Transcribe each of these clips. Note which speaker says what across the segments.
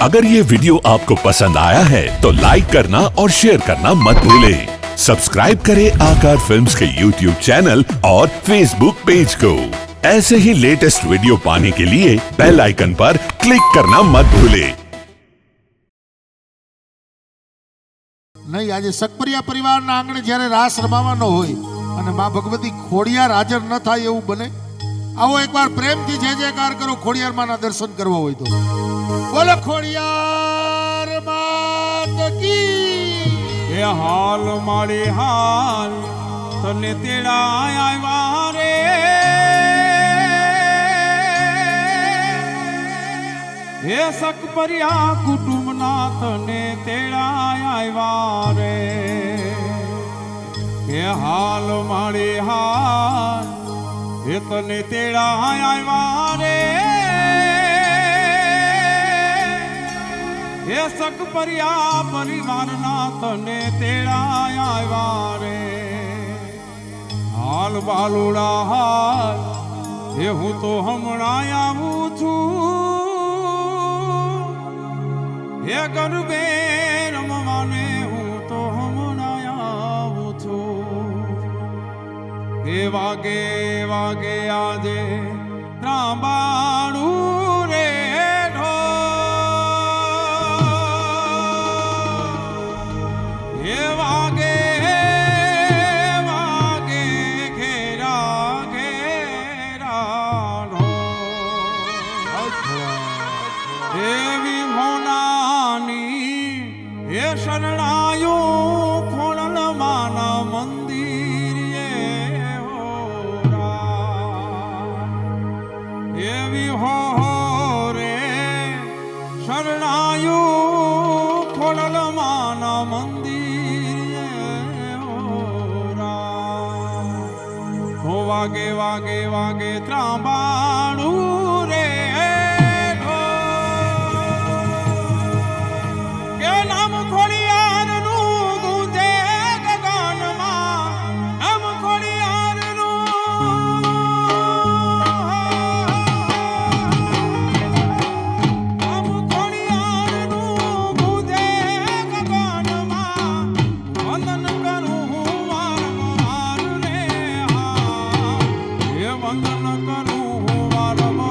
Speaker 1: अगर ये वीडियो आपको पसंद आया है तो लाइक करना और शेयर करना मत भूलें। सब्सक्राइब करें आकार फिल्म्स के YouTube चैनल और Facebook पेज को। ऐसे ही लेटेस्ट वीडियो पाने के लिए बेल आइकन पर क्लिक करना मत भूलें।
Speaker 2: नहीं आज सकपरिया परिवारना आंगणे જ્યારે રાસ રમાવાનો હોય અને માં ભગવતી ખોડિયાર હાજર ન થાય એવું બને। આવો એકવાર પ્રેમથી જય જયકાર કરો ખોડિયાર માના દર્શન કરવા હોય તો। બોલો ખોડિયાર માત કી।
Speaker 3: એ હાલ મારી હાલ તને તેડા આવ્યા રે હે सकपरिया कुटुंबना तने तेड़ा આવ્યા રે હે હાલ મારી હાલ હે તને તેડા આવ્યા રે હે सकपरिया परिवारना तने तेड़ा આવ્યા રે હાલ બાલુડા હાલ હે હું તો હમણાં આવું છું हे गरबे रमवाने हूँ तो हमणां आऊं छूं हे वागे वागे आजे रांबाणू रे हे वागे वागे घेरा घेरा हे विभोना हे शरणायो खोड़ल माना मंदिर ये हो ये भी हो रे शरणायो खोड़ल माना मंदिर ये हो वागे वागे वागे त्रांबाणू रे वंदन करूं वारंवार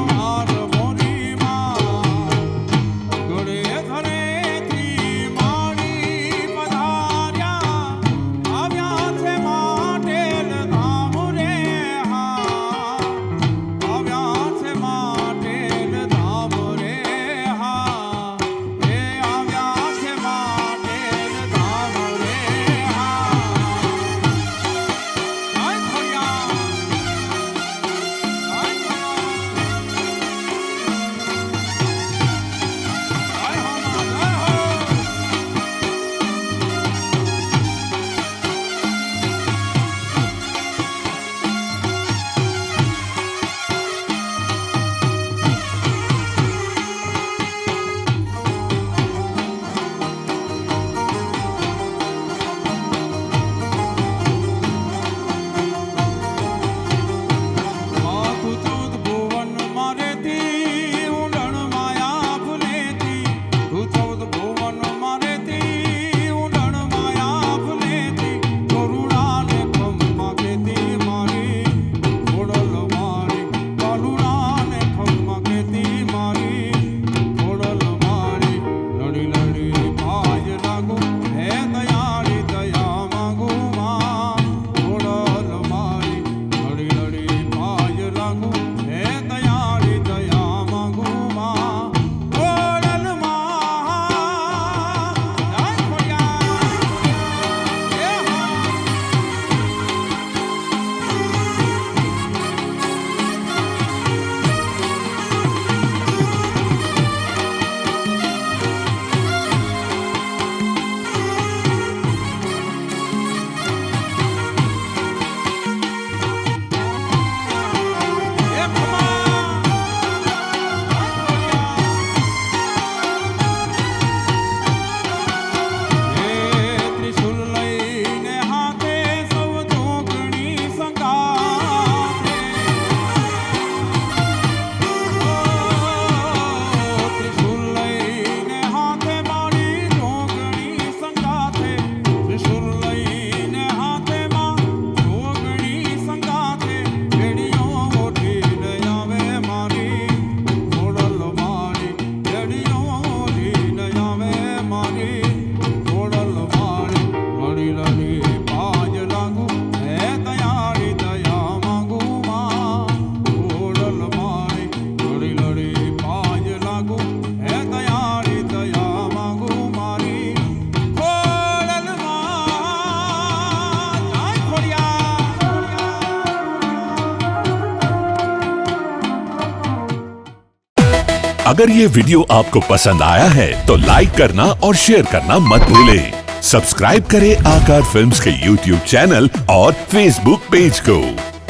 Speaker 1: अगर ये वीडियो आपको पसंद आया है तो लाइक करना और शेयर करना मत भूलें। सब्सक्राइब करें आकार फिल्म्स के YouTube चैनल और Facebook पेज को।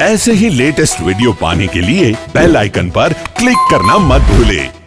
Speaker 1: ऐसे ही लेटेस्ट वीडियो पाने के लिए बेल आइकन पर क्लिक करना मत भूलें।